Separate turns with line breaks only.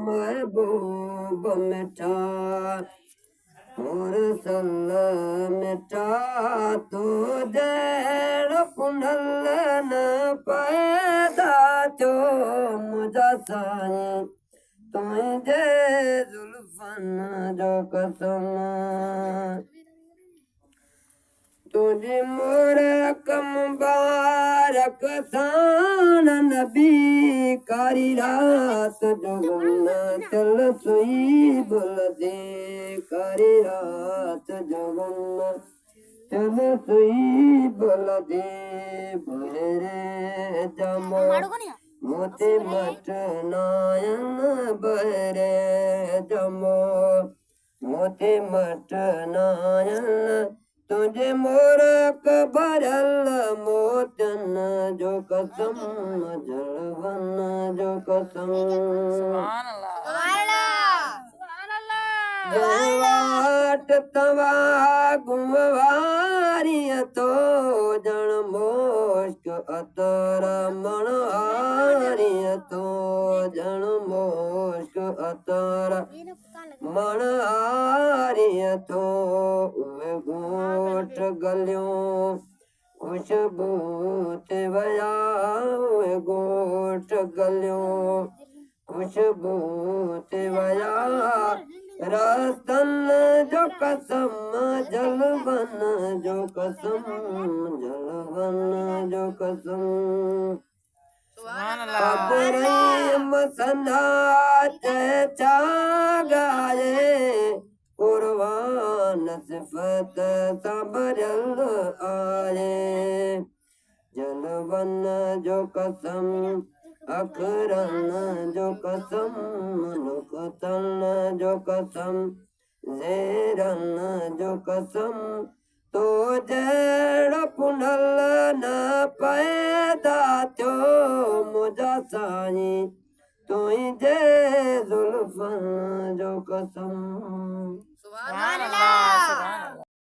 महबूब मिठा मुरसल मिठा तो जड़ पुनल न पैदा थो मुझा साईं तुंहिंजे जुल्फन जो कसम तुझे मुबारक मुबारक सान नबी कारी रात जो गुना चल सुई बुलदे कारी रात जो गुना चल सुई बुलदे बहरे जमो मोते मट नायन बहरे जमो मोते मट नायन तुझे मोरक भरल मोतन जो कसम जलवन जो कसम जलवाट तवा गुमवारिय तो जन मोश्क अतर मणहारिय तो जन मोश्क अतर मणहारिय तो उहे गोट गलियों खुशबू ते वया उहे गोट गलियों खुशबू ते वया रस्तन जो कसम जलवन जो कसम जलवन जो कसम मसंदा चा गाए कुर्बान सिफत सबरल आए जलवन जो कसम अखरन जो कसम नुकतन जो कसम ज़ेरन जो कसम तो जड़ पुनल न पैदा थो मुझा साईं तुंहिंजे जुल्फन जो कसम।